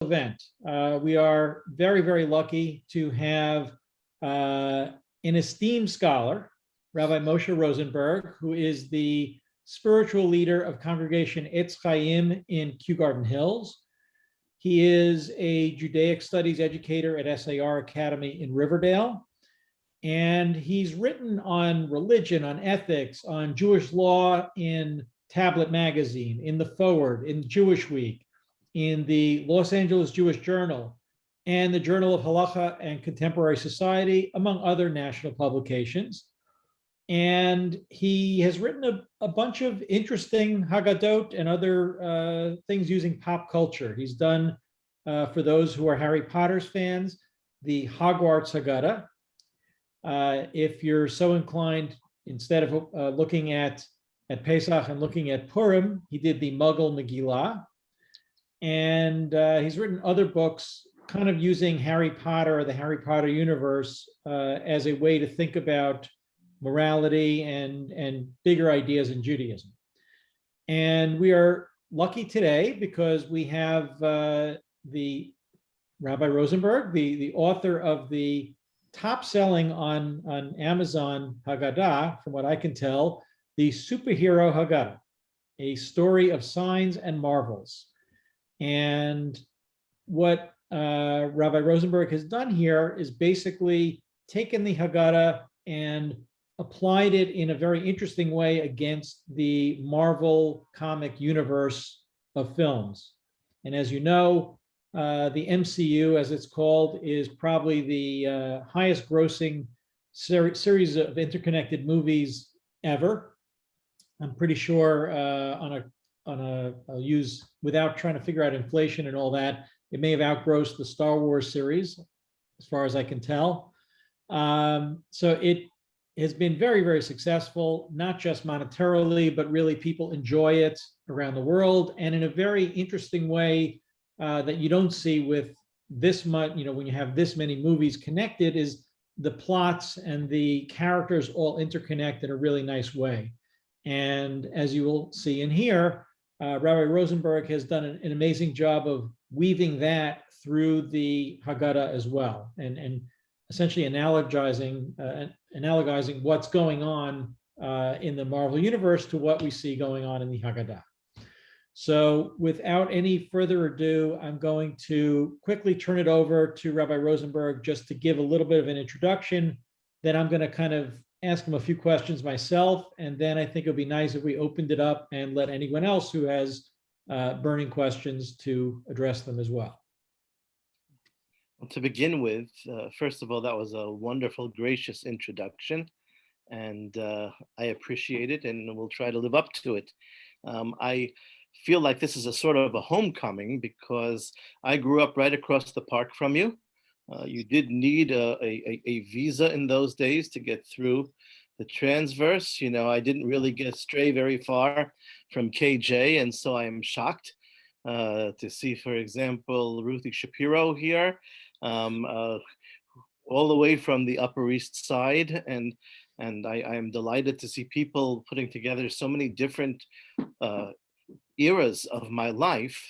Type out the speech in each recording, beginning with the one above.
event. We are very, very lucky to have an esteemed scholar, Rabbi Moshe Rosenberg, who is the spiritual leader of Congregation Etz Chaim in Kew Garden Hills. He is a Judaic studies educator at SAR Academy in Riverdale. And he's written on religion, on ethics, on Jewish law in Tablet Magazine, in The Forward, in Jewish Week, in the Los Angeles Jewish Journal, and the Journal of Halacha and Contemporary Society, among other national publications. And he has written a bunch of interesting Haggadot and other things using pop culture. He's done, for those who are Harry Potter's fans, the Hogwarts Haggadah. If you're so inclined, instead of looking at Pesach and looking at Purim, he did the Muggle Megillah. And he's written other books kind of using Harry Potter or the Harry Potter universe as a way to think about morality and bigger ideas in Judaism. And we are lucky today because we have the Rabbi Rosenberg, the author of the top-selling on Amazon Haggadah, from what I can tell, the Superhero Haggadah, a story of signs and marvels. And what Rabbi Rosenberg has done here is basically taken the Haggadah and applied it in a very interesting way against the Marvel comic universe of films. And as you know, the MCU, as it's called, is probably the highest grossing series of interconnected movies ever. I'm pretty sure I'll use, without trying to figure out inflation and all that, it may have outgrossed the Star Wars series, as far as I can tell. So it has been very, very successful, not just monetarily, but really people enjoy it around the world, and in a very interesting way that you don't see with this much, when you have this many movies connected, is the plots and the characters all interconnect in a really nice way. And as you will see in here, Rabbi Rosenberg has done an amazing job of weaving that through the Haggadah as well, and essentially analogizing what's going on in the Marvel universe to what we see going on in the Haggadah. So without any further ado, I'm going to quickly turn it over to Rabbi Rosenberg just to give a little bit of an introduction. Then I'm going to kind of ask him a few questions myself, and then I think it would be nice if we opened it up and let anyone else who has burning questions to address them as well. Well, to begin with, first of all, that was a wonderful, gracious introduction, and I appreciate it, and we'll try to live up to it. I feel like this is a sort of a homecoming because I grew up right across the park from you. You did need a visa in those days to get through the transverse. I didn't really stray very far from KJ, and so I am shocked to see, for example, Ruthie Shapiro here, all the way from the Upper East Side, and I am delighted to see people putting together so many different eras of my life,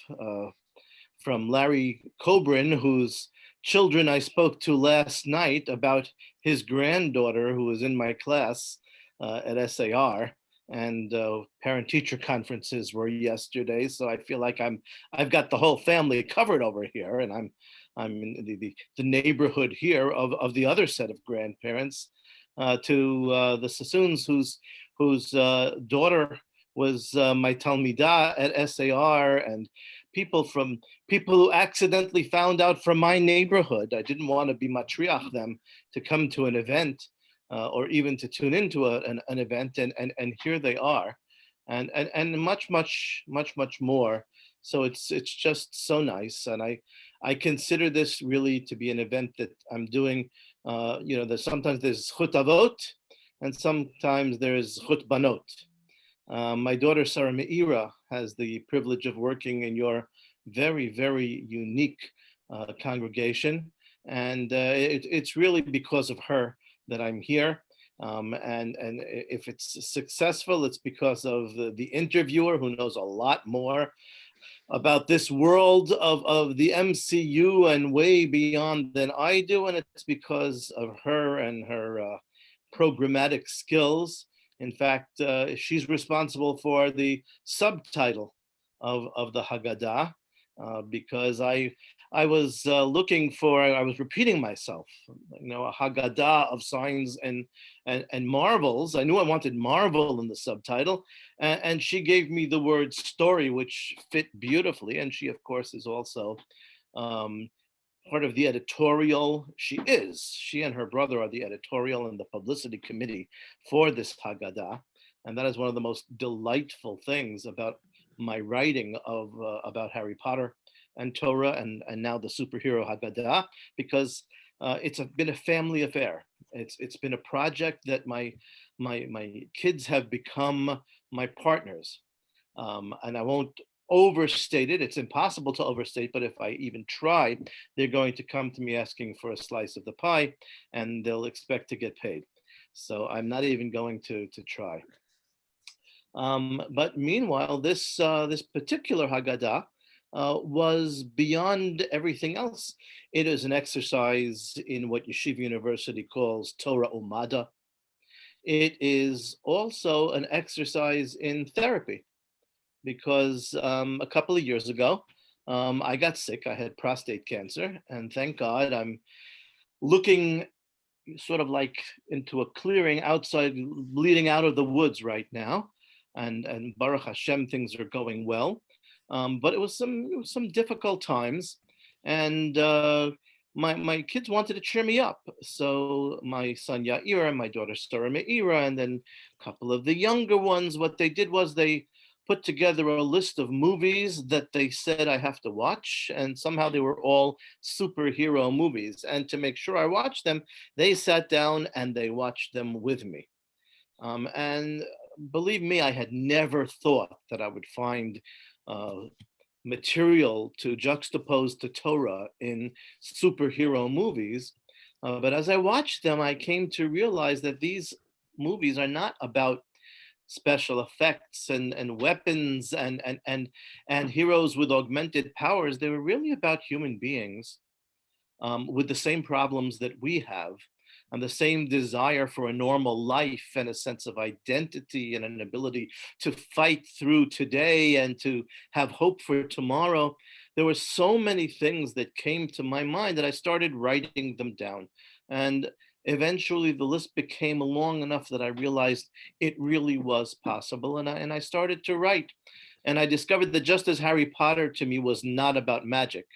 from Larry Cobrin, whose children I spoke to last night about his granddaughter who was in my class at SAR, and parent-teacher conferences were yesterday. So I feel like I've got the whole family covered over here, and I'm in the neighborhood here of the other set of grandparents, to the Sassoons whose daughter was my Talmidah at SAR, and people who accidentally found out from my neighborhood. I didn't want to be matriach them to come to an event or even to tune into an event, and here they are, and much more. So it's just so nice, and I consider this really to be an event that I'm doing. Sometimes there's chut avot, and sometimes there's chut banot. My daughter Sarah Meira has the privilege of working in your very, very unique congregation, and it's really because of her that I'm here. And if it's successful, it's because of the interviewer, who knows a lot more about this world of the MCU and way beyond than I do, and it's because of her and her programmatic skills. In fact, she's responsible for the subtitle of the Haggadah, because I was looking for, I was repeating myself, a Haggadah of signs and marvels. I knew I wanted marvel in the subtitle, and she gave me the word story, which fit beautifully. And she, of course, is also part of the editorial. She and her brother are the editorial and the publicity committee for this Haggadah. And that is one of the most delightful things about my writing about Harry Potter and Torah and now the superhero Haggadah, because it's been a family affair. It's been a project that my kids have become my partners, and I won't overstate it. It's impossible to overstate, but if I even try, they're going to come to me asking for a slice of the pie, and they'll expect to get paid. So I'm not even going to try. But meanwhile, this particular Haggadah was beyond everything else. It is an exercise in what Yeshiva University calls Torah Umada. It is also an exercise in therapy, because a couple of years ago, I got sick. I had prostate cancer, and thank God I'm looking sort of like into a clearing outside, bleeding out of the woods right now. And Baruch Hashem, things are going well. But it was some difficult times, and my kids wanted to cheer me up. So my son Yair and my daughter Sarah Meira, and then a couple of the younger ones, what they did was they put together a list of movies that they said I have to watch, and somehow they were all superhero movies. And to make sure I watched them, they sat down and they watched them with me. And believe me, I had never thought that I would find material to juxtapose to Torah in superhero movies. But as I watched them, I came to realize that these movies are not about special effects and weapons and heroes with augmented powers. They were really about human beings with the same problems that we have, and the same desire for a normal life and a sense of identity and an ability to fight through today and to have hope for tomorrow. There were so many things that came to my mind that I started writing them down. And eventually the list became long enough that I realized it really was possible. And I started to write. And I discovered that just as Harry Potter to me was not about magic,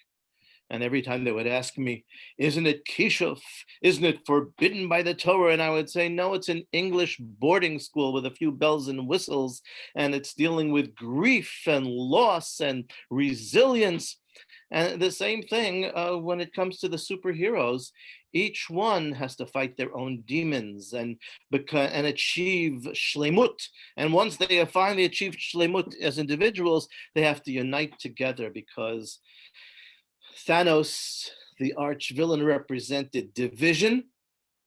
and every time they would ask me, isn't it kishuf? Isn't it forbidden by the Torah? And I would say, no, it's an English boarding school with a few bells and whistles, and it's dealing with grief and loss and resilience. And the same thing when it comes to the superheroes. Each one has to fight their own demons and achieve shlemut. And once they have finally achieved shlemut as individuals, they have to unite together, because Thanos, the arch villain, represented division,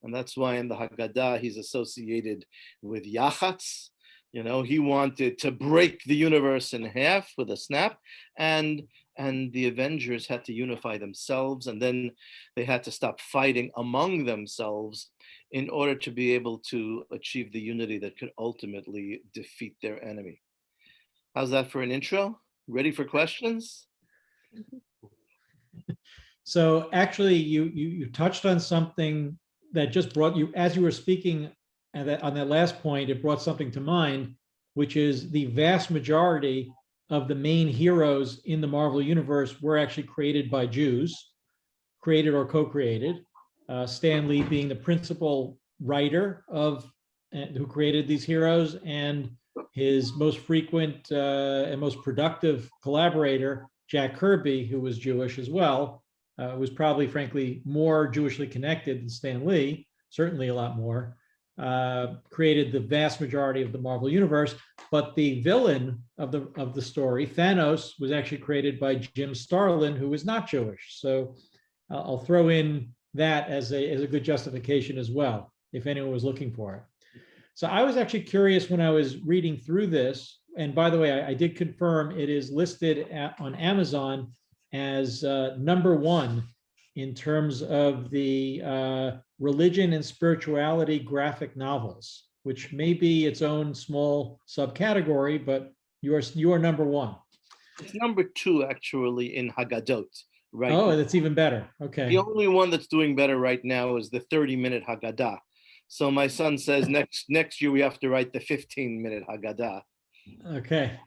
and that's why in the Haggadah he's associated with Yachatz. He wanted to break the universe in half with a snap, and the Avengers had to unify themselves, and then they had to stop fighting among themselves in order to be able to achieve the unity that could ultimately defeat their enemy. How's that for an intro? Ready for questions? So actually, you touched on something that just brought you, as you were speaking, and on that last point, it brought something to mind, which is the vast majority of the main heroes in the Marvel universe were actually created by Jews, created or co-created. Stan Lee being the principal writer who created these heroes, and his most frequent and most productive collaborator, Jack Kirby, who was Jewish as well, was probably, frankly, more Jewishly connected than Stan Lee, certainly a lot more, created the vast majority of the Marvel universe. But the villain of the story, Thanos, was actually created by Jim Starlin, who was not Jewish. So I'll throw in that as a good justification as well, if anyone was looking for it. So I was actually curious when I was reading through this, and by the way, I did confirm it is listed on Amazon as #1 in terms of the religion and spirituality graphic novels, which may be its own small subcategory, but you are #1. It's #2 actually in Haggadot, right? Oh, that's even better. Okay. The only one that's doing better right now is the 30-minute Haggadah. So my son says next year we have to write the 15-minute Haggadah. Okay.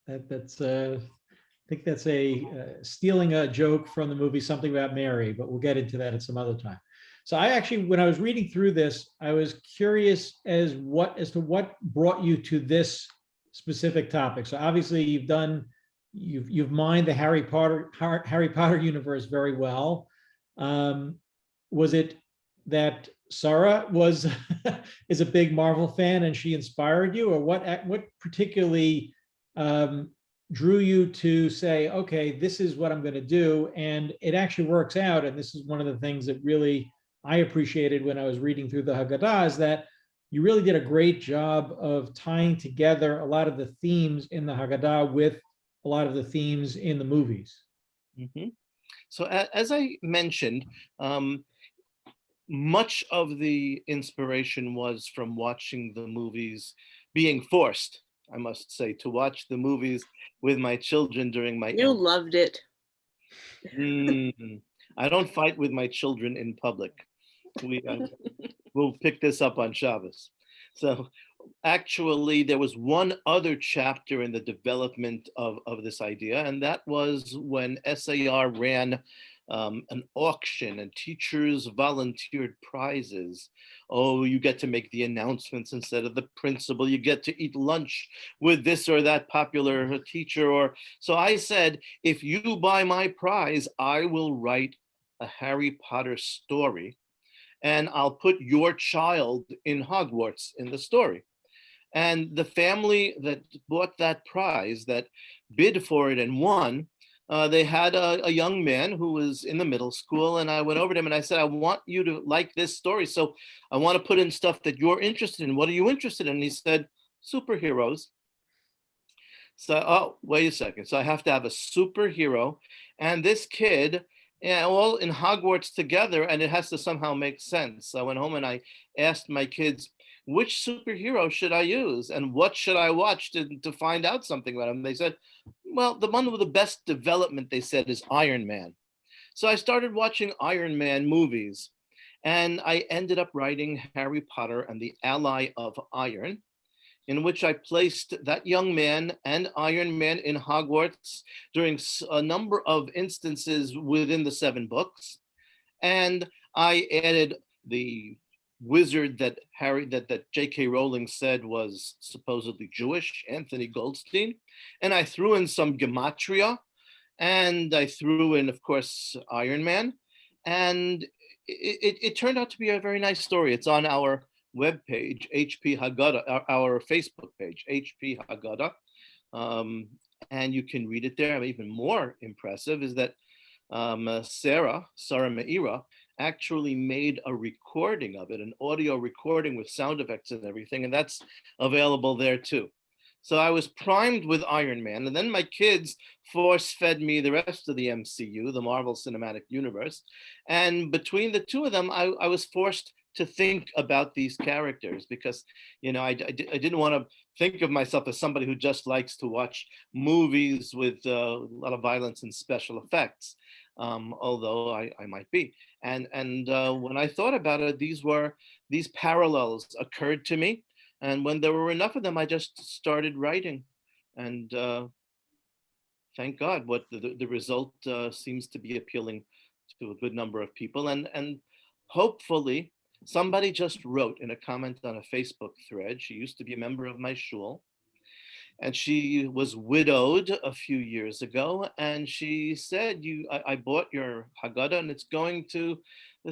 That's I think that's stealing a joke from the movie Something About Mary, but we'll get into that at some other time. So I actually, when I was reading through this, I was curious as to what brought you to this specific topic. So obviously you've mined the Harry Potter universe very well. Was it that Sarah is a big Marvel fan and she inspired you, or what particularly drew you to say, okay, this is what I'm going to do, and it actually works out? And this is one of the things that really I appreciated when I was reading through the Haggadah, is that you really did a great job of tying together a lot of the themes in the Haggadah with a lot of the themes in the movies. Mm-hmm. So as I mentioned, much of the inspiration was from watching the movies, being forced, I must say, to watch the movies with my children during my You loved it. I don't fight with my children in public. We'll pick this up on Shabbos. So actually, there was one other chapter in the development of this idea, and that was when SAR ran an auction and teachers volunteered prizes. Oh, you get to make the announcements instead of the principal. You get to eat lunch with this or that popular teacher. So I said, if you buy my prize, I will write a Harry Potter story, and I'll put your child in Hogwarts in the story. And the family that bought that prize, that bid for it and won, they had a young man who was in the middle school, and I went over to him and I said, I want you to like this story, so I want to put in stuff that you're interested in. What are you interested in? And he said, superheroes. So, oh, wait a second. So I have to have a superhero and this kid, and all in Hogwarts together, and it has to somehow make sense. So I went home and I asked my kids, which superhero should I use and what should I watch to find out something about him? They said, well, the one with the best development, they said, is Iron Man. So I started watching Iron Man movies, and I ended up writing Harry Potter and the Ally of Iron, in which I placed that young man and Iron Man in Hogwarts during a number of instances within the 7 books. And I added the wizard that J.K. Rowling said was supposedly Jewish, Anthony Goldstein, and I threw in some gematria, and I threw in, of course, Iron Man, and it turned out to be a very nice story. It's on our webpage, HP Haggadah, our Facebook page, HP Haggadah, and you can read it there. Even more impressive is that Sarah Meira actually made a recording of it, an audio recording with sound effects and everything, and that's available there too. So I was primed with Iron Man, and then my kids force-fed me the rest of the MCU, the Marvel Cinematic Universe, and between the two of them, I was forced to think about these characters, because, you know, I didn't want to think of myself as somebody who just likes to watch movies with a lot of violence and special effects, although I might be. And when I thought about it, these parallels occurred to me. And when there were enough of them, I just started writing. And thank God, what the result seems to be appealing to a good number of people. And hopefully, somebody just wrote in a comment on a Facebook thread. She used to be a member of my shul, and she was widowed a few years ago. And she said, I bought your Haggadah, and it's going to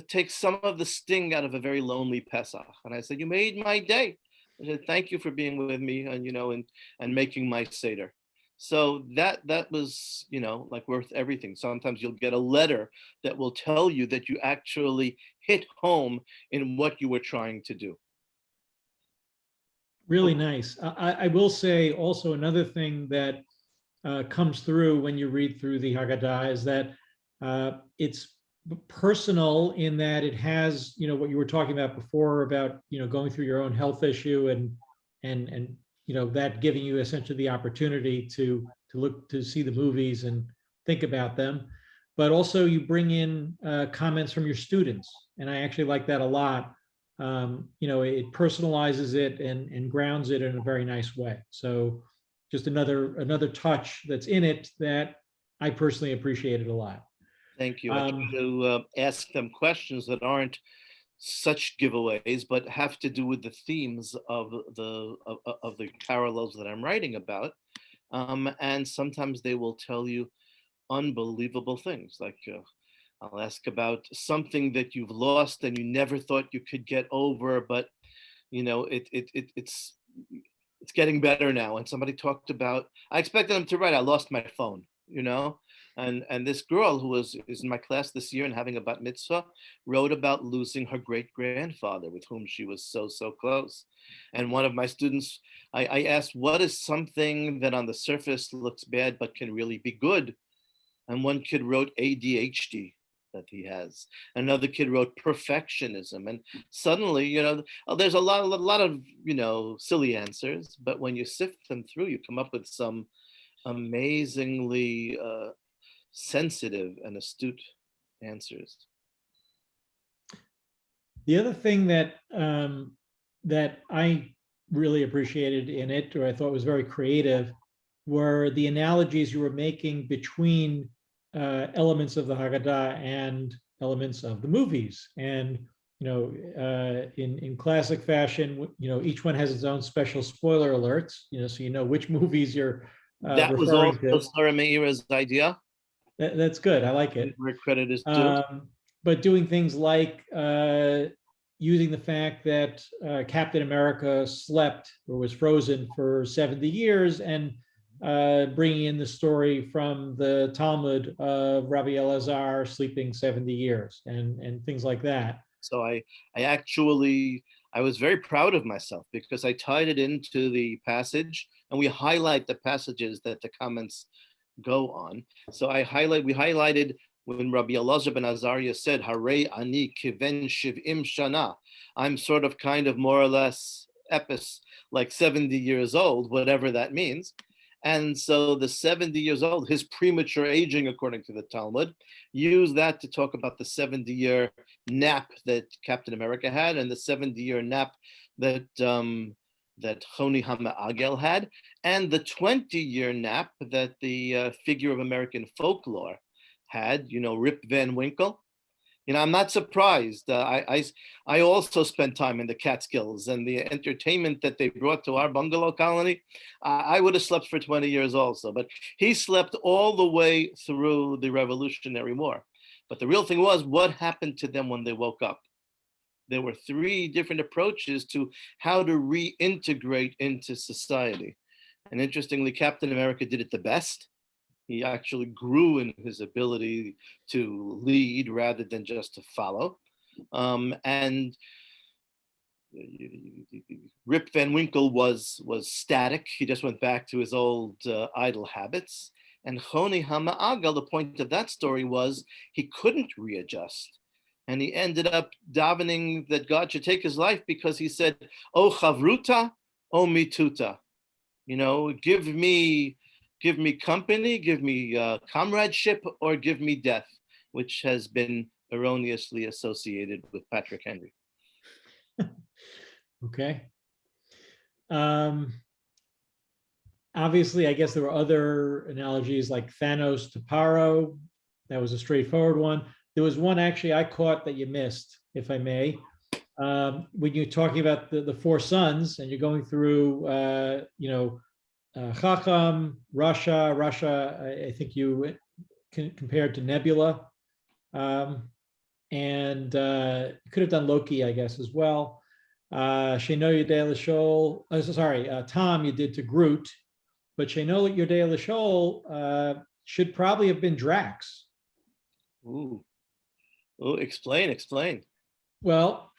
take some of the sting out of a very lonely Pesach. And I said, you made my day. I said, thank you for being with me, and and making my Seder. So that was, like worth everything. Sometimes you'll get a letter that will tell you that you actually hit home in what you were trying to do. really nice. I will say also another thing that comes through when you read through the Haggadah is that it's personal in that it has, what you were talking about before about, going through your own health issue and that giving you essentially the opportunity to look to see the movies and think about them. But also you bring in comments from your students, and I actually like that a lot. It personalizes it and grounds it in a very nice way. So just another touch that's in it that I personally appreciated a lot. Thank you. I try to ask them questions that aren't such giveaways, but have to do with the themes of the parallels that I'm writing about. And sometimes they will tell you unbelievable things. Like I'll ask about something that you've lost and you never thought you could get over, but it's getting better now. And somebody talked about, I expected them to write, I lost my phone, and this girl who is in my class this year and having a bat mitzvah wrote about losing her great grandfather with whom she was so close. And one of my students, I asked, what is something that on the surface looks bad but can really be good? And one kid wrote ADHD that he has. Another kid wrote perfectionism. And suddenly, there's a lot of, silly answers, but when you sift them through, you come up with some amazingly sensitive and astute answers. The other thing that that I really appreciated in it, or I thought was very creative, were the analogies you were making between elements of the Haggadah and elements of the movies. And in classic fashion, each one has its own special spoiler alerts. So which movies you're that was also Sarah Meira's idea. That's good. I like it. Where credit is due. But doing things like using the fact that Captain America slept or was frozen for 70 years and bringing in the story from the Talmud of Rabbi Elazar sleeping 70 years and things like that. So I was very proud of myself because I tied it into the passage, and we highlight the passages that the comments go on. So we highlighted when Rabbi Elazar ben Azariah said, Harei ani kiven shiv'im shana. I'm sort of kind of more or less like 70 years old, whatever that means. And so the 70 years old, his premature aging, according to the Talmud, use that to talk about the 70-year nap that Captain America had and the 70-year nap that that Choni HaMe'agel had, and the 20-year nap that the figure of American folklore had, Rip Van Winkle. I'm not surprised. I also spent time in the Catskills, and the entertainment that they brought to our bungalow colony, I would have slept for 20 years also, but he slept all the way through the Revolutionary War. But the real thing was, what happened to them when they woke up? There were 3 different approaches to how to reintegrate into society. And interestingly, Captain America did it the best. He actually grew in his ability to lead rather than just to follow. And Rip Van Winkle was static. He just went back to his old idle habits. And Choni HaMe'agel, the point of that story was he couldn't readjust. And he ended up davening that God should take his life because he said, "O chavruta, o mituta." Give me company, give me comradeship, or give me death, which has been erroneously associated with Patrick Henry. Okay. Obviously, I guess there were other analogies like Thanos to Paro. That was a straightforward one. There was one actually I caught that you missed, if I may. When you're talking about the 4 sons and you're going through, Chacham, Rasha, I think you compared to Nebula, and could have done Loki, I guess, as well. Sheno Yodei L'Shol, Tom, you did to Groot, but Sheno Yodei L'Shol should probably have been Drax. Ooh, explain. Well,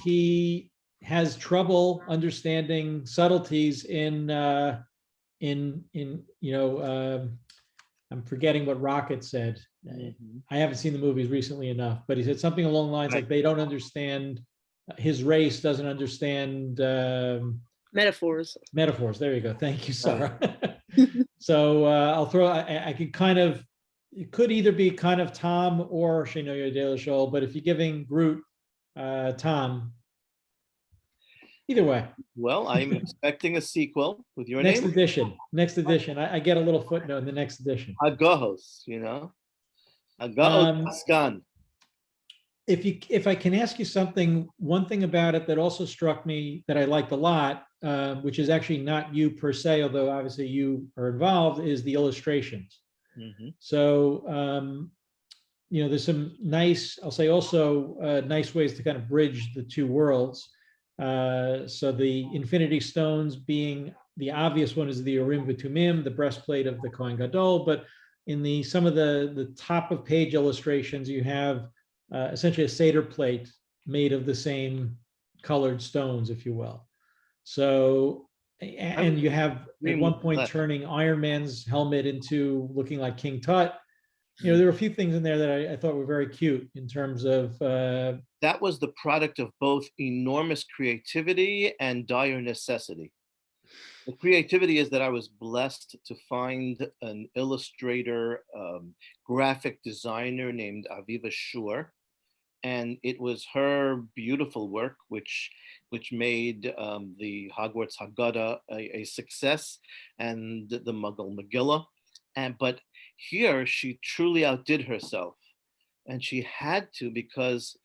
he has trouble understanding subtleties I'm forgetting what Rocket said. I haven't seen the movies recently enough, but he said something along the lines like they don't understand, his race doesn't understand Metaphors. metaphors. There you go. Thank you, Sarah. So I'll throw, I could kind of, it could either be kind of Tom or Shinoyo De La Shoal, but if you're giving Groot Tom, either way. Well, I'm expecting a sequel with your Next name. edition. Next edition. I get a little footnote in the next edition. Agahos, Agahos Skan. If I can ask you something, one thing about it that also struck me that I liked a lot, which is actually not you per se, although obviously you are involved, is the illustrations. So, there's some nice, I'll say also nice ways to kind of bridge the two worlds. So the Infinity Stones being the obvious one is the Urim V'Tumim, the breastplate of the Kohen Gadol, but in some of the top of page illustrations, you have essentially a Seder plate made of the same colored stones, if you will. So, and you have at one point turning Iron Man's helmet into looking like King Tut. There were a few things in there that I thought were very cute in terms of. That was the product of both enormous creativity and dire necessity. The creativity is that I was blessed to find an illustrator, graphic designer named Aviva Shur, and it was her beautiful work which made the Hogwarts Haggadah a success, and the Muggle Megillah. But here she truly outdid herself, and she had to, because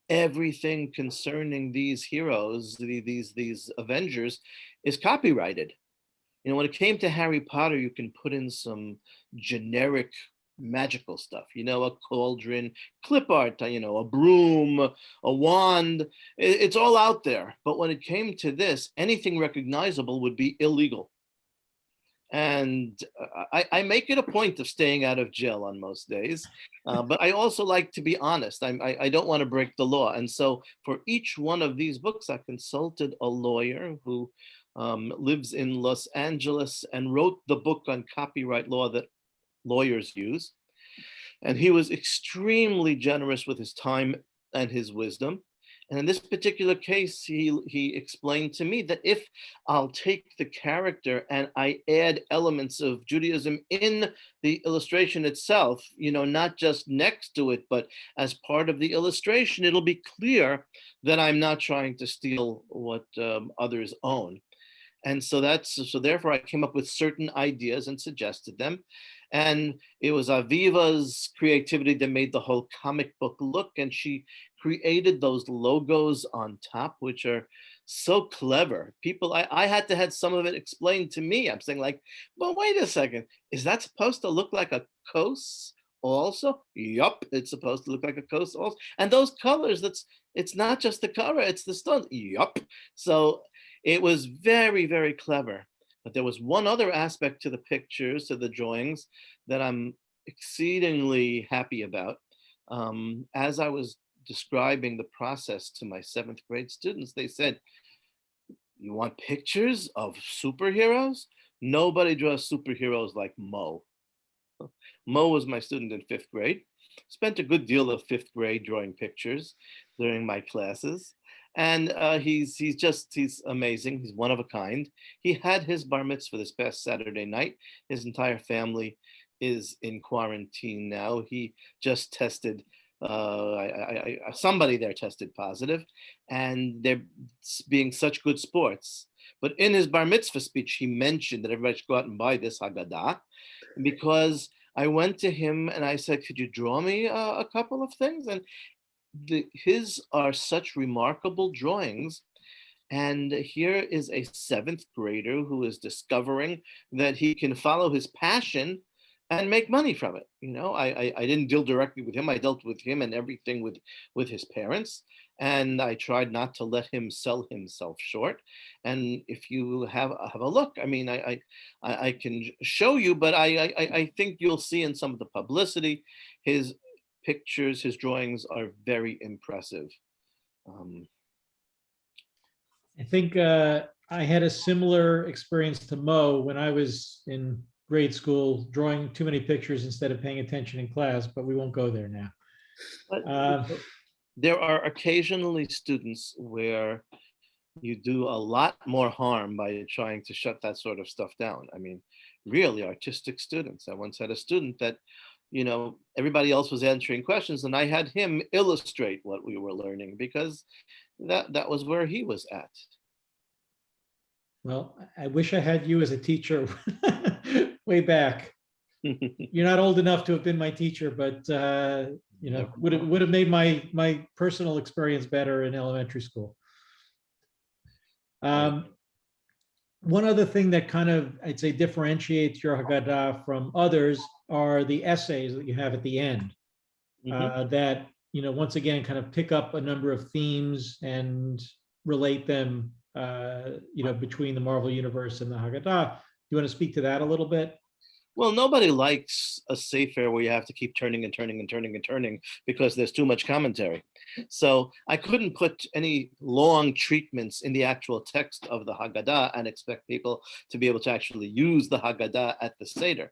everything concerning these heroes, these Avengers, is copyrighted. When it came to Harry Potter, you can put in some generic magical stuff, a cauldron, clip art, a broom, a wand. It's all out there. But when it came to this, anything recognizable would be illegal. And I make it a point of staying out of jail on most days, but I also like to be honest. I don't want to break the law. And so for each one of these books, I consulted a lawyer who lives in Los Angeles and wrote the book on copyright law that lawyers use. And he was extremely generous with his time and his wisdom. And in this particular case, he explained to me that if I'll take the character and I add elements of Judaism in the illustration itself, not just next to it, but as part of the illustration, it'll be clear that I'm not trying to steal what others own. And so therefore I came up with certain ideas and suggested them. And it was Aviva's creativity that made the whole comic book look. And she created those logos on top, which are so clever. I had to have some of it explained to me. I'm saying but wait a second, is that supposed to look like a kos also? Yup, it's supposed to look like a kos also. And those colors, it's not just the color, it's the stones. Yup. So it was very, very clever. But there was one other aspect to the pictures, to the drawings, that I'm exceedingly happy about. As I was describing the process to my 7th grade students, they said, "You want pictures of superheroes? Nobody draws superheroes like Mo." Mo was my student in 5th grade. Spent a good deal of 5th grade drawing pictures during my classes. And he's amazing. He's one of a kind. He had his bar mitzvah this past Saturday night. His entire family is in quarantine now. He just tested, somebody there tested positive, and they're being such good sports. But in his bar mitzvah speech, he mentioned that everybody should go out and buy this Haggadah, because I went to him and I said, "Could you draw me a couple of things?" And his are such remarkable drawings. And here is a 7th grader who is discovering that he can follow his passion and make money from it. I didn't deal directly with him. I dealt with him and everything with his parents. And I tried not to let him sell himself short. And if you have a look, I can show you, but I think you'll see in some of the publicity, his pictures, his drawings are very impressive. I think I had a similar experience to Mo when I was in grade school, drawing too many pictures instead of paying attention in class, but we won't go there now. But there are occasionally students where you do a lot more harm by trying to shut that sort of stuff down. I mean, really artistic students. I once had a student that, everybody else was answering questions and I had him illustrate what we were learning because that was where he was at. Well, I wish I had you as a teacher way back. You're not old enough to have been my teacher, but would have made my personal experience better in elementary school. One other thing that kind of, I'd say, differentiates your Haggadah from others are the essays that you have at the end. That, once again, kind of pick up a number of themes and relate them, between the Marvel Universe and the Haggadah. Do you want to speak to that a little bit? Well, nobody likes a sefer where you have to keep turning and turning and turning and turning because there's too much commentary. So I couldn't put any long treatments in the actual text of the Haggadah and expect people to be able to actually use the Haggadah at the Seder.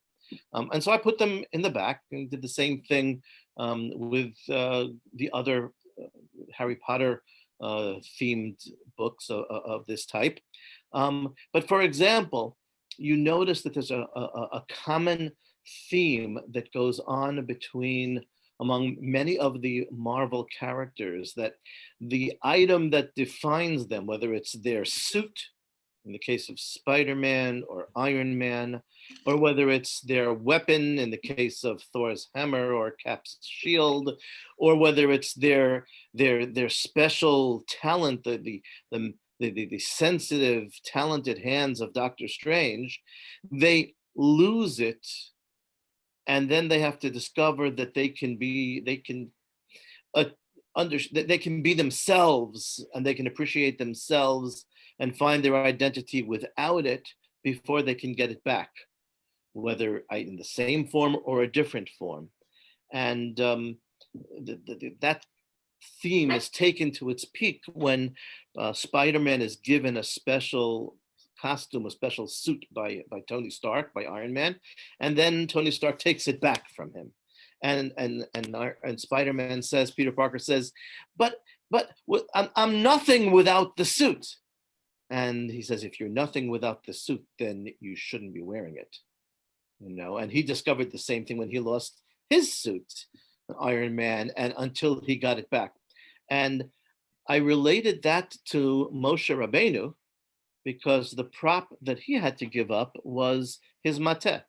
And so I put them in the back and did the same thing with the other Harry Potter themed books of this type. But for example, you notice that there's a common theme that goes on among many of the Marvel characters, that the item that defines them, whether it's their suit, in the case of Spider-Man or Iron Man, or whether it's their weapon in the case of Thor's hammer or Cap's shield, or whether it's their special talent, the sensitive, talented hands of Doctor Strange, they lose it, and then they have to discover that they can be themselves, and they can appreciate themselves and find their identity without it before they can get it back, whether in the same form or a different form. And that theme is taken to its peak when Spider-Man is given a special costume, a special suit by Tony Stark, by Iron Man, and then Tony Stark takes it back from him. And Spider-Man says, Peter Parker says, but I'm nothing without the suit. And he says, if you're nothing without the suit, then you shouldn't be wearing it. And he discovered the same thing when he lost his suit, Iron Man, and until he got it back. And I related that to Moshe Rabbeinu because the prop that he had to give up was his mateh.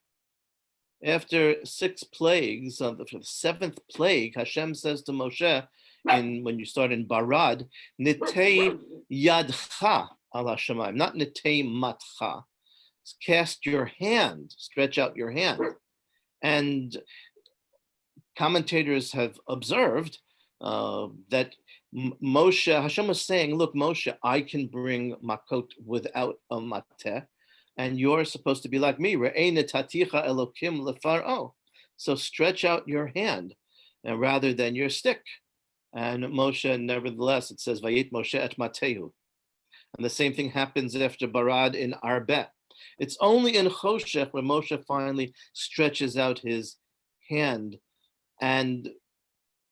After 6 plagues, for the 7th plague, Hashem says to Moshe, when you start in Barad, Nitei yadcha al hashamayim, not Nitei matcha. Cast your hand, stretch out your hand. And commentators have observed that Hashem was saying, look, Moshe, I can bring makot without a mateh, and you're supposed to be like me. So stretch out your hand rather than your stick. And Moshe, nevertheless, it says, Vayit Moshe et matehu. And the same thing happens after Barad in Arbeh. It's only in Choshech where Moshe finally stretches out his hand. And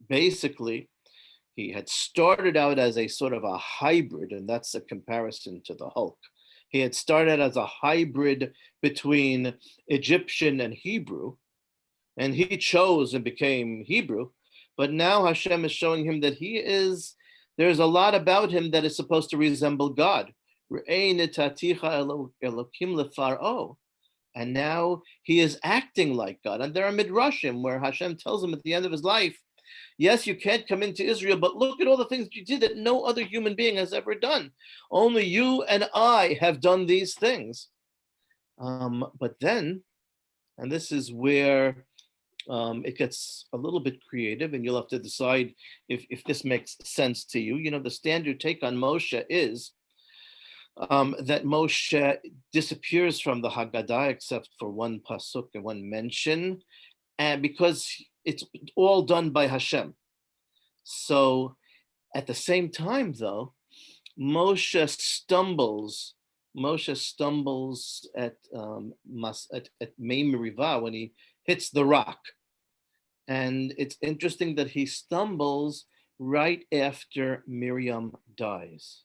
basically, he had started out as a sort of a hybrid, and that's a comparison to the Hulk. He had started as a hybrid between Egyptian and Hebrew, and he chose and became Hebrew. But now Hashem is showing him that there's a lot about him that is supposed to resemble God. And now he is acting like God. And there are midrashim where Hashem tells him at the end of his life, yes, you can't come into Israel, but look at all the things you did that no other human being has ever done. Only you and I have done these things. But then, and this is where it gets a little bit creative, and you'll have to decide if this makes sense to you. The standard take on Moshe is that Moshe disappears from the Haggadah except for one pasuk and one mention, and because it's all done by Hashem. So at the same time, though, Moshe stumbles. Moshe stumbles at Mei Merivah when he hits the rock. And it's interesting that he stumbles right after Miriam dies.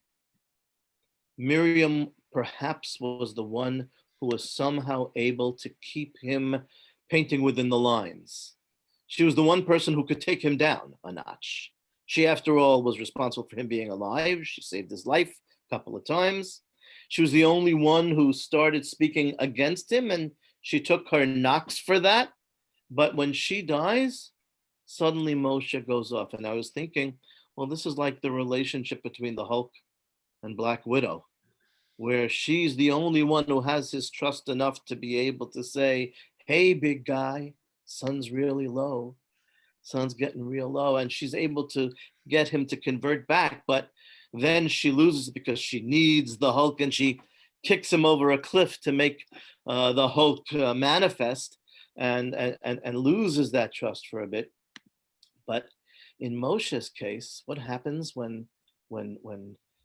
Miriam perhaps was the one who was somehow able to keep him painting within the lines. She was the one person who could take him down a notch. She, after all, was responsible for him being alive. She saved his life a couple of times. She was the only one who started speaking against him, and she took her knocks for that. But when she dies, suddenly Moshe goes off. And I was thinking, well, this is like the relationship between the Hulk and Black Widow, where she's the only one who has his trust enough to be able to say, hey, big guy, sun's really low. Sun's getting real low. And she's able to get him to convert back. But then she loses because she needs the Hulk, and she kicks him over a cliff to make the Hulk manifest, and loses that trust for a bit. But in Moshe's case, what happens when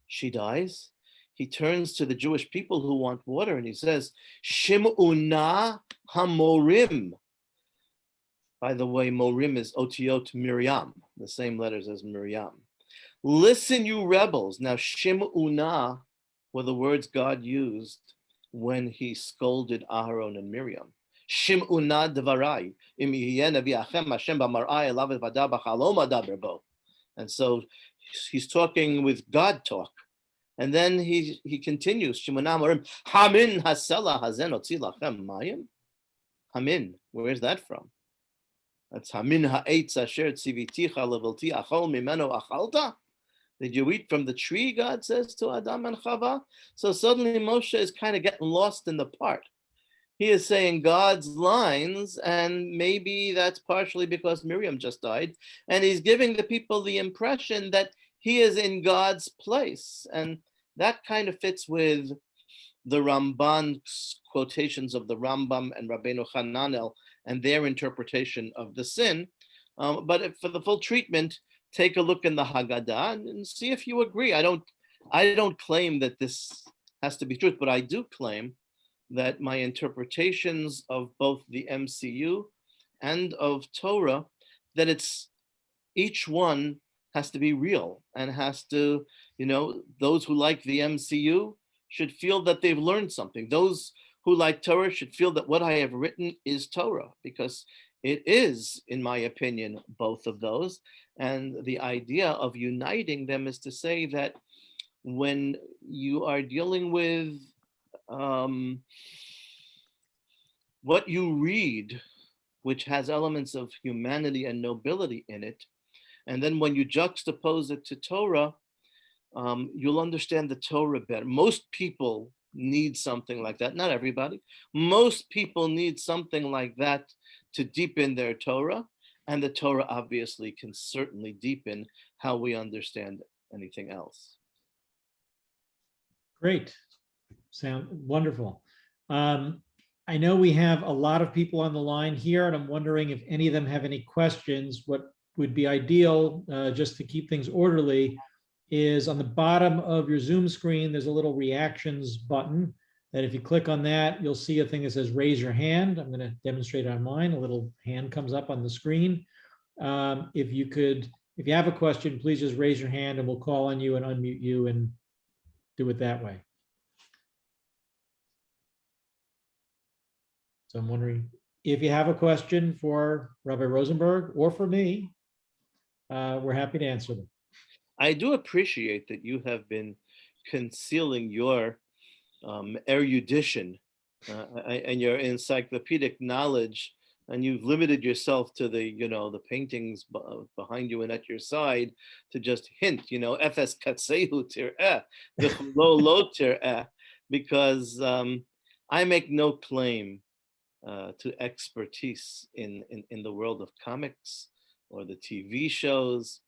she dies? He turns to the Jewish people who want water, and he says, Shim'una hamorim. By the way, Morim is Otiot Miriam, the same letters as Miriam. Listen, you rebels. Now, Shim'una were the words God used when he scolded Aharon and Miriam. Shim'una devarai, im yeh nevi'achem Hashem b'mar'ah elav v'vada b'chalom adaber bo. And so he's talking with God talk. And then he continues, Shim'una hamorim, hamin hasela hazen otzi lachem mayim. Hamin, where's that from? That's hamin ha'etz asher tziviticha levilti achol mimeno achalta. Did you eat from the tree, God says to Adam and Chava? So suddenly Moshe is kind of getting lost in the part. He is saying God's lines, and maybe that's partially because Miriam just died. And he's giving the people the impression that he is in God's place. And that kind of fits with the Ramban's quotations of the Rambam and Rabbeinu Hananel and their interpretation of the sin. But for the full treatment, take a look in the Haggadah and see if you agree. I don't claim that this has to be truth, but I do claim that my interpretations of both the MCU and of Torah, that it's each one has to be real and has to, those who like the MCU should feel that they've learned something. Those who like Torah should feel that what I have written is Torah, because it is, in my opinion, both of those. And the idea of uniting them is to say that when you are dealing with what you read, which has elements of humanity and nobility in it, and then when you juxtapose it to Torah, you'll understand the Torah better. Most people need something like that. Not everybody. Most people need something like that to deepen their Torah. And the Torah obviously can certainly deepen how we understand anything else. Great. Sound wonderful. I know we have a lot of people on the line here, and I'm wondering if any of them have any questions. What would be ideal, just to keep things orderly, is on the bottom of your Zoom screen, there's a little reactions button that if you click on that, you'll see a thing that says raise your hand. I'm going to demonstrate it on mine. A little hand comes up on the screen. If you have a question, please just raise your hand and we'll call on you and unmute you and do it that way. So I'm wondering if you have a question for Rabbi Rosenberg or for me, we're happy to answer them. I do appreciate that you have been concealing your erudition and your encyclopedic knowledge, and you've limited yourself to the paintings behind you and at your side to just hint, Efes katsehu tir'eh, v'chulo lo tir'eh, because I make no claim to expertise in the world of comics or the TV shows.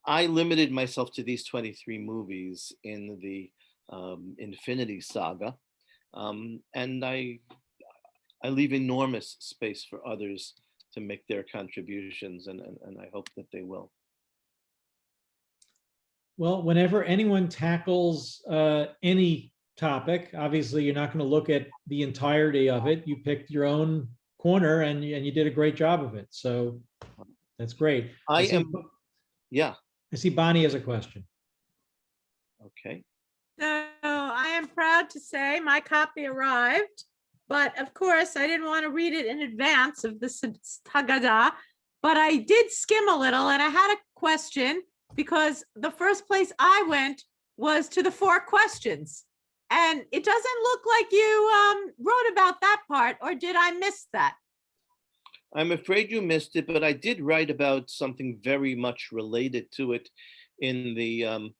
I limited myself to these 23 movies in the Infinity Saga, and I leave enormous space for others to make their contributions, and I hope that they will. Well, whenever anyone tackles any topic, obviously you're not going to look at the entirety of it. You picked your own corner and you did a great job of it. So that's great. I am, yeah, I see Bonnie has a question. okay. So I am proud to say my copy arrived, but of course I didn't want to read it in advance of the Haggadah, but I did skim a little and I had a question because the first place I went was to the 4 questions. And it doesn't look like you wrote about that part, or did I miss that? I'm afraid you missed it, but I did write about something very much related to it in the,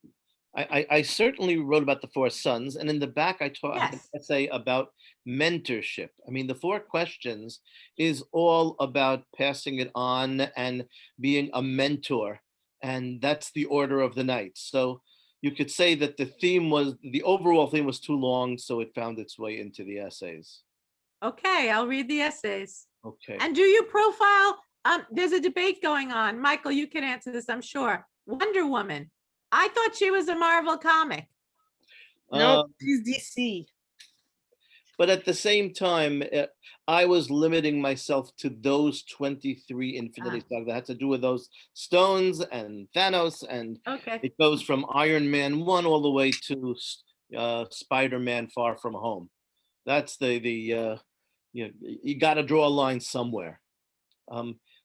I certainly wrote about the 4 sons, and in the back I taught an Yes. essay about mentorship. I mean, the 4 questions is all about passing it on and being a mentor, and that's the order of the night. So you could say that the overall theme was too long, so it found its way into the essays. Okay, I'll read the essays. Okay. And do you profile, there's a debate going on. Michael, you can answer this, I'm sure. Wonder Woman. I thought she was a Marvel comic. No, she's DC. But at the same time, I was limiting myself to those 23 Infinity Stones that had to do with those stones and Thanos, and Okay. it goes from Iron Man 1 all the way to Spider-Man Far From Home. That's you got to draw a line somewhere.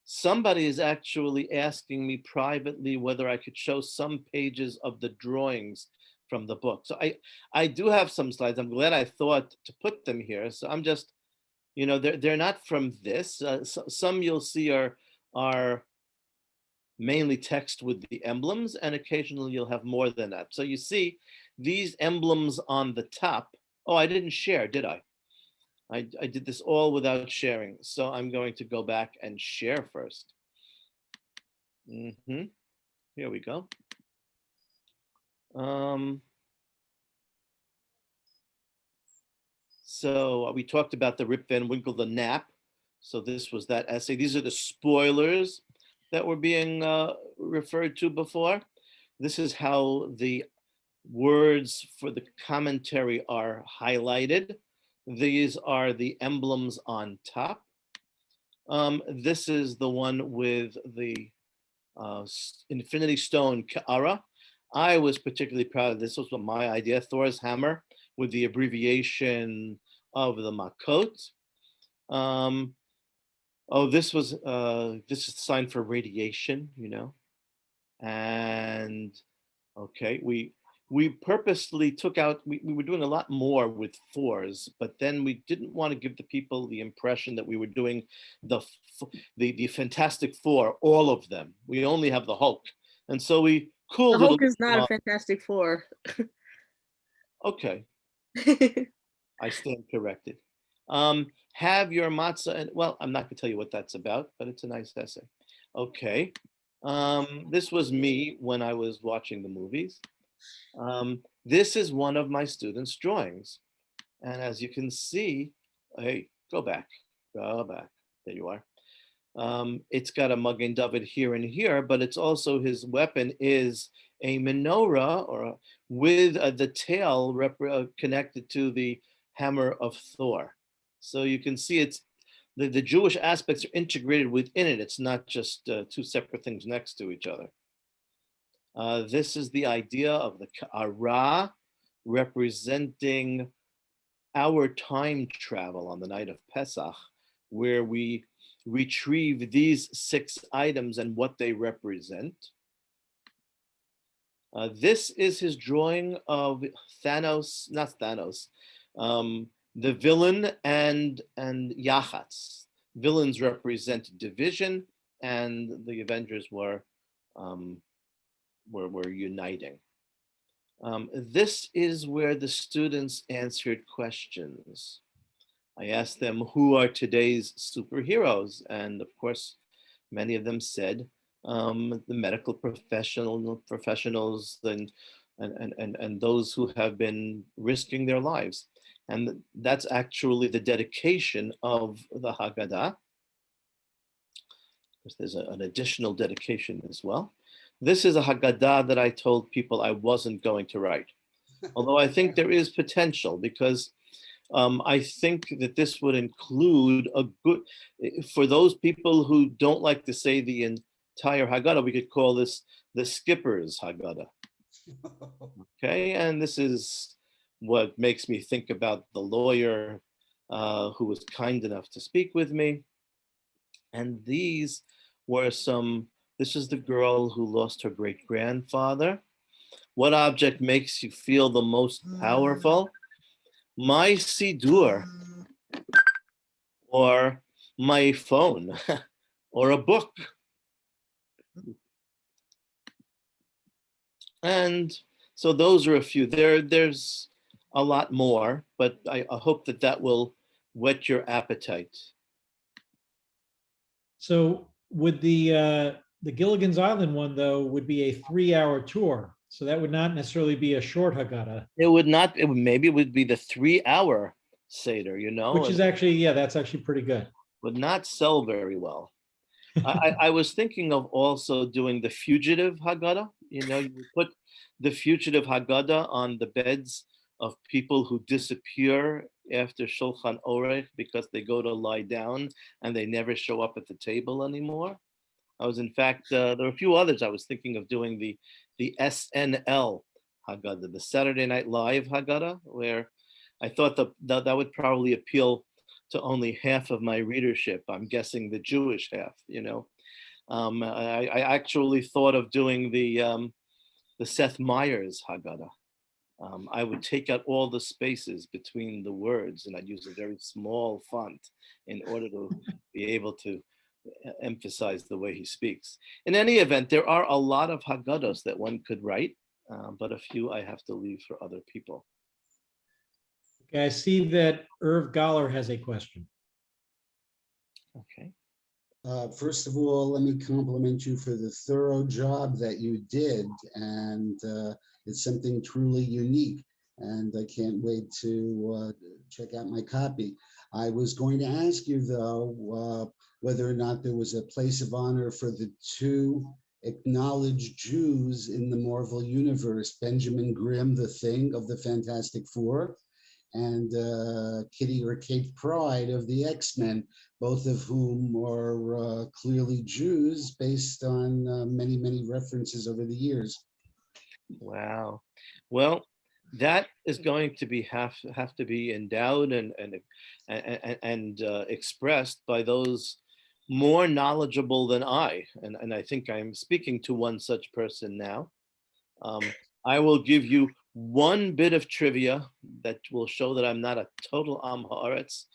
Somebody is actually asking me privately whether I could show some pages of the drawings from the book. So I do have some slides. I'm glad I thought to put them here. So I'm just, they're not from this. Some you'll see are mainly text with the emblems, and occasionally you'll have more than that. So you see these emblems on the top. Oh, I didn't share, did I? I did this all without sharing. So I'm going to go back and share first. Here we go. So we talked about the Rip Van Winkle, the nap. So this was that essay. These are the spoilers that were being referred to before. This is how the words for the commentary are highlighted. These are the emblems on top. This is the one with the Infinity Stone Ka'ara. I was particularly proud of this. This was my idea, Thor's hammer, with the abbreviation of the Makot. This is a sign for radiation, and okay, we purposely took out, we were doing a lot more with 4s, but then we didn't want to give the people the impression that we were doing the Fantastic Four, all of them. We only have the Hulk. And so we cooled The it. Hulk is not a Fantastic Four. Okay. I stand corrected. Have your matzah, and well, I'm not gonna tell you what that's about, but it's a nice essay. Okay. This was me when I was watching the movies. This is one of my students' drawings. And as you can see, hey, go back, there you are. It's got a Magen David here and here, but it's also, his weapon is a menorah with the tail connected to the hammer of Thor. So you can see it's the Jewish aspects are integrated within it. It's not just 2 separate things next to each other. This is the idea of the Ka'ara, representing our time travel on the night of Pesach, where we retrieve these 6 items and what they represent. This is his drawing of Thanos, not Thanos, the villain and Yachatz. Villains represent division, and the Avengers were uniting. This is where the students answered questions. I asked them, who are today's superheroes? And of course, many of them said the medical professionals and those who have been risking their lives. And that's actually the dedication of the Haggadah. There's an additional dedication as well. this is a Haggadah that I told people I wasn't going to write. Although I think there is potential, because I think that this would include a good, for those people who don't like to say the entire Haggadah, we could call this the skipper's Haggadah. Okay, and this is what makes me think about the lawyer who was kind enough to speak with me. And these were this is the girl who lost her great-grandfather. What object makes you feel the most powerful? My Siddur, or my phone, or a book. And so those are a few. There's a lot more, but I hope that will whet your appetite. So would the Gilligan's Island one, though, would be a 3-hour tour. So that would not necessarily be a short Haggadah. It would not, maybe it would be the 3-hour Seder, Which is actually, yeah, that's actually pretty good. Would not sell very well. I was thinking of also doing the fugitive Haggadah. You put the fugitive Haggadah on the beds of people who disappear after Shulchan Orech because they go to lie down and they never show up at the table anymore. I was, in fact, there were a few others. I was thinking of doing the SNL Haggadah, the Saturday Night Live Haggadah, where I thought that would probably appeal to only half of my readership. I'm guessing the Jewish half. I actually thought of doing the Seth Meyers Haggadah. I would take out all the spaces between the words, and I'd use a very small font in order to be able to emphasize the way he speaks. In any event, there are a lot of Haggadahs that one could write, but a few I have to leave for other people. Okay, I see that Irv Galler has a question. Okay. First of all, let me compliment you for the thorough job that you did, and it's something truly unique, and I can't wait to check out my copy. I was going to ask you, though, whether or not there was a place of honor for the two acknowledged Jews in the Marvel universe, Benjamin Grimm, the Thing of the Fantastic Four, and Kitty or Kate Pryde of the X-Men, both of whom are clearly Jews based on many, many references over the years. Wow. Well, that is going to be have to be endowed and expressed by those more knowledgeable than I. And I think I'm speaking to one such person now. I will give you one bit of trivia that will show that I'm not a total Am Haaretz.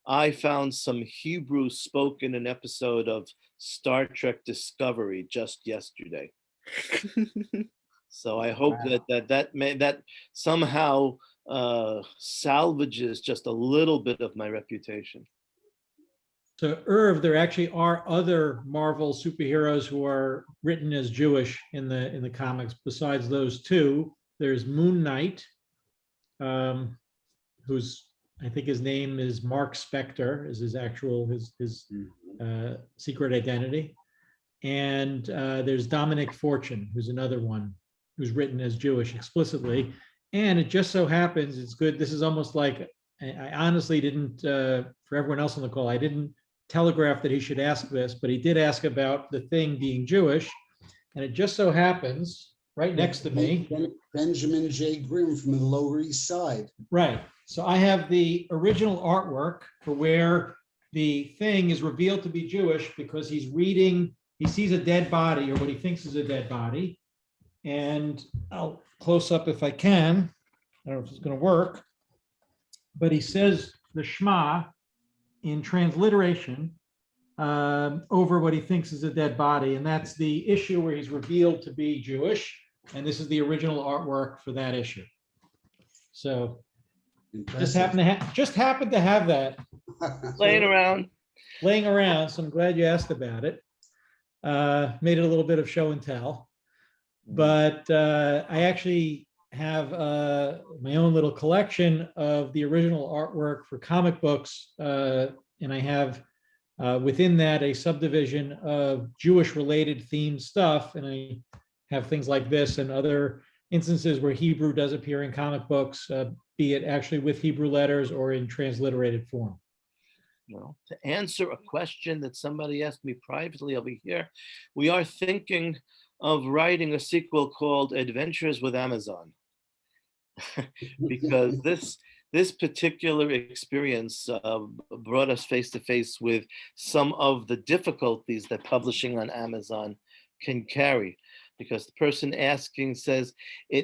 I found some Hebrew spoken in an episode of Star Trek Discovery just yesterday. So I hope that somehow salvages just a little bit of my reputation. So Irv, there actually are other Marvel superheroes who are written as Jewish in the comics. Besides those two, there's Moon Knight, who's, I think his name is Mark Spector, is his actual his secret identity, and there's Dominic Fortune, who's another one who's written as Jewish explicitly. And it just so happens, it's good. This is almost like, I honestly didn't, for everyone else on the call, I didn't telegraph that he should ask this, but he did ask about the Thing being Jewish. And it just so happens, right next to me, Benjamin J. Grimm from the Lower East Side. Right. So I have the original artwork for where the Thing is revealed to be Jewish because he's reading, he sees a dead body, or what he thinks is a dead body. And I'll close up if I can. I don't know if it's going to work. But he says the Shema in transliteration over what he thinks is a dead body. And that's the issue where he's revealed to be Jewish. And this is the original artwork for that issue. So just happened to have that Laying around. So I'm glad you asked about it. Made it a little bit of show and tell. But I actually have my own little collection of the original artwork for comic books. And I have within that, a subdivision of Jewish-related themed stuff. And I have things like this and other instances where Hebrew does appear in comic books, be it actually with Hebrew letters or in transliterated form. Well, to answer a question that somebody asked me privately over here, we are thinking of writing a sequel called Adventures with Amazon. Because this particular experience brought us face to face with some of the difficulties that publishing on Amazon can carry. Because the person asking says,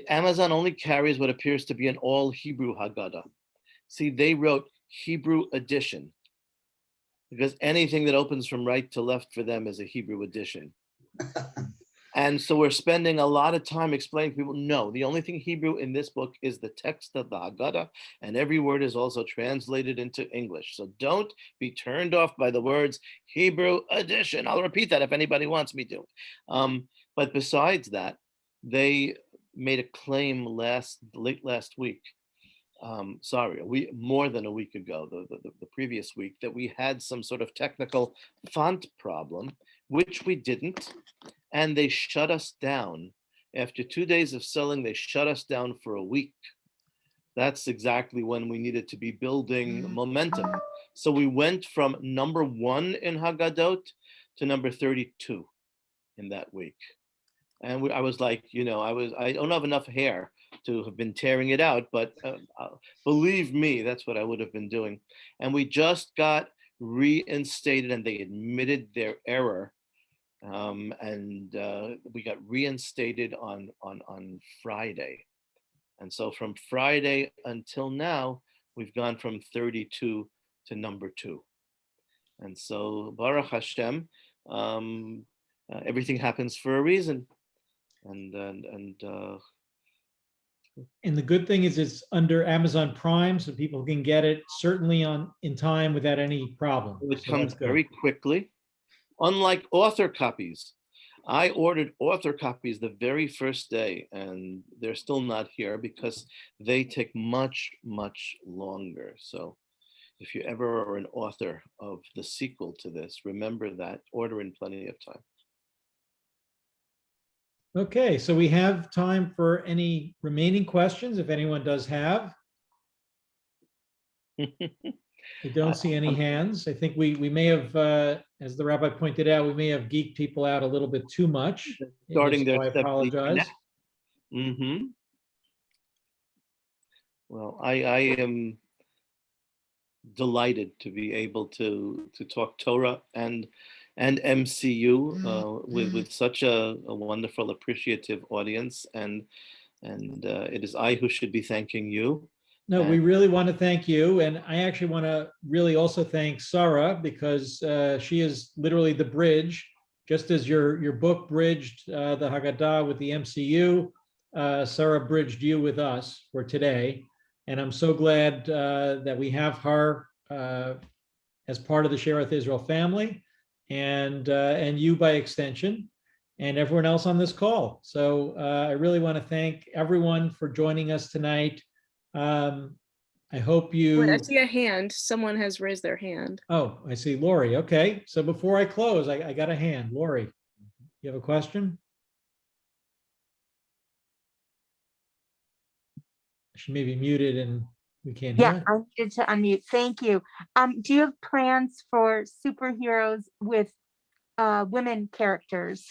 Amazon only carries what appears to be an all Hebrew Haggadah. See, they wrote Hebrew edition, because anything that opens from right to left for them is a Hebrew edition. And so we're spending a lot of time explaining to people, no, the only thing Hebrew in this book is the text of the Haggadah, and every word is also translated into English. So don't be turned off by the words Hebrew edition. I'll repeat that if anybody wants me to. But besides that, they made a claim late last week. More than a week ago, the previous week, that we had some sort of technical font problem, which we didn't. And they shut us down. After 2 days of selling, they shut us down for a week. That's exactly when we needed to be building momentum. So we went from number 1 in Haggadot to number 32 in that week. And I was like, I don't have enough hair to have been tearing it out, but believe me, that's what I would have been doing. And we just got reinstated, and they admitted their error. We got reinstated on Friday. And so from Friday until now, we've gone from 32 to number 2. And so Baruch Hashem, everything happens for a reason. And the good thing is it's under Amazon Prime, so people can get it certainly in time without any problem. It comes very quickly. Unlike author copies, I ordered author copies the very first day, and they're still not here because they take much, much longer. So if you ever are an author of the sequel to this, remember that, order in plenty of time. Okay, so we have time for any remaining questions, if anyone does have. I don't see any hands. I think we may have, as the rabbi pointed out, we may have geeked people out a little bit too much. Starting So their I apologize. Well, I am delighted to be able to talk Torah and MCU with such a wonderful, appreciative audience, and it is I who should be thanking you. No, we really want to thank you. And I actually want to really also thank Sarah, because she is literally the bridge. Just as your book bridged the Haggadah with the MCU, Sarah bridged you with us for today. And I'm so glad that we have her as part of the Shearith Israel family, and you by extension, and everyone else on this call. So I really want to thank everyone for joining us tonight. I hope you. Wait, I see a hand. Someone has raised their hand. Oh, I see Lori. Okay, so before I close, I got a hand. Lori, you have a question? She may be muted and we can't hear. Yeah, I needed to unmute. Thank you. Do you have plans for superheroes with women characters?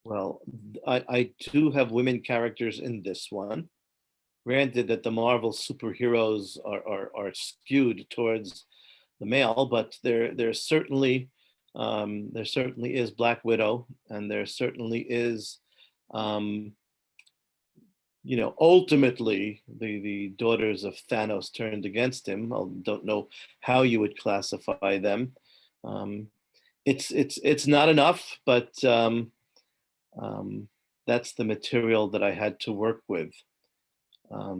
Well, I do have women characters in this one. Granted that the Marvel superheroes are skewed towards the male, but there certainly is Black Widow, and there certainly is, ultimately the daughters of Thanos turned against him. I don't know how you would classify them. It's not enough, but that's the material that I had to work with. I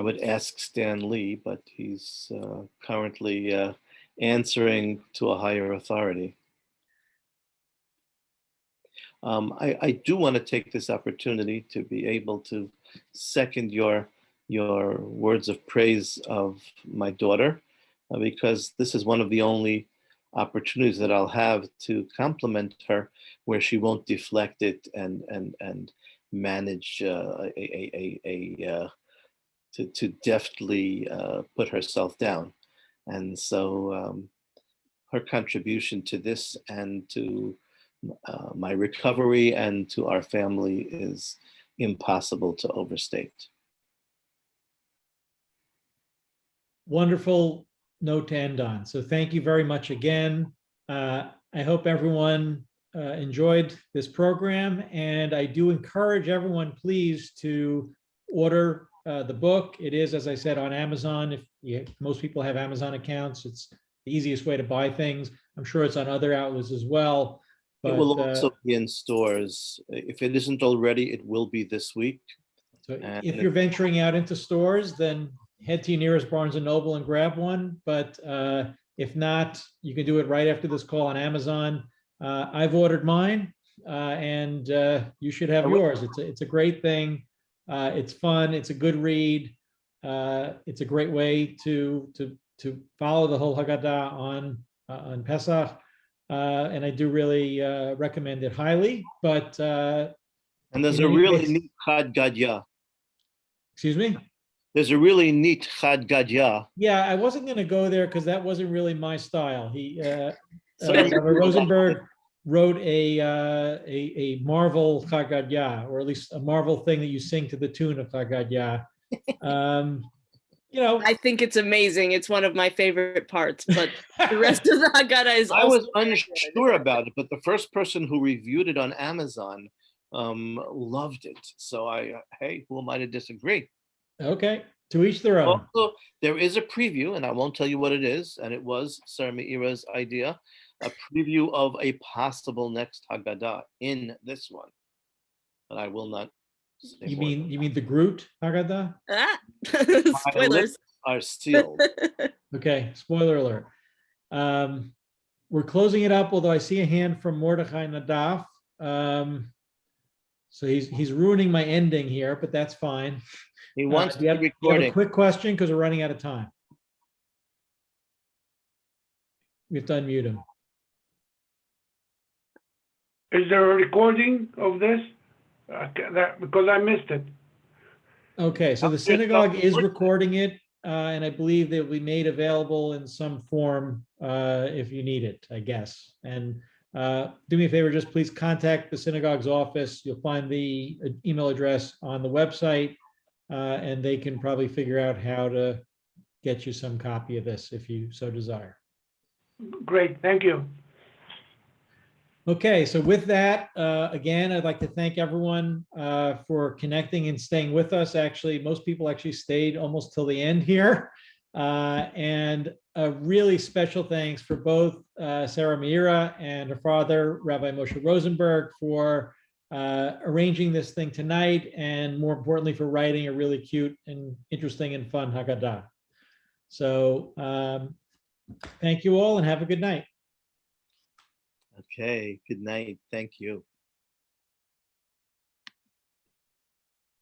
would ask Stan Lee, but he's currently answering to a higher authority. I do want to take this opportunity to be able to second your your words of praise of my daughter, because this is one of the only opportunities that I'll have to compliment her where she won't deflect it and manage to deftly put herself down. And so her contribution to this and to my recovery and to our family is impossible to overstate. Wonderful note to end on. So thank you very much again. I hope everyone enjoyed this program, and I do encourage everyone, please, to order the book. It is, as I said, on Amazon. Most people have Amazon accounts, it's the easiest way to buy things. I'm sure it's on other outlets as well. But, it will also be in stores. If it isn't already, it will be this week. So if you're venturing out into stores, then head to your nearest Barnes & Noble and grab one. But if not, you can do it right after this call on Amazon. I've ordered mine, and you should have yours. It's a great thing. It's fun. It's a good read. It's a great way to follow the whole Haggadah on Pesach. And I do really recommend it highly. But and there's a really neat Chad Gadya. Excuse me? There's a really neat Chad Gadya. Yeah, I wasn't going to go there because that wasn't really my style. Rabbi Rosenberg wrote a Marvel Haggadah, or at least a Marvel thing that you sing to the tune of Haggadah. I think it's amazing. It's one of my favorite parts, but the rest of the Haggadah is I also was unsure about it, but the first person who reviewed it on Amazon loved it. So hey, who am I to disagree? Okay, to each their own. Also, there is a preview, and I won't tell you what it is, and it was Sarah Meira's idea, a preview of a possible next Haggadah in this one, but I will not say You more. mean the Groot Haggadah? Ah, My spoilers. lips are sealed. Okay, spoiler alert. We're closing it up, although I see a hand from Mordechai Nadaf. So he's ruining my ending here, but that's fine. He wants do you to have, be do you have a recording. quick question? Because we're running out of time. We have to unmute him. Is there a recording of this? Because I missed it. Okay, so the synagogue is recording it, and I believe they will be made available in some form if you need it, I guess. And do me a favor, just please contact the synagogue's office. You'll find the email address on the website, and they can probably figure out how to get you some copy of this if you so desire. Great, thank you. Okay, so with that, again, I'd like to thank everyone for connecting and staying with us. Actually, most people actually stayed almost till the end here. And a really special thanks for both Sarah Meira and her father, Rabbi Moshe Rosenberg, for arranging this thing tonight, and more importantly, for writing a really cute and interesting and fun Haggadah. So thank you all and have a good night. Okay, good night. Thank you.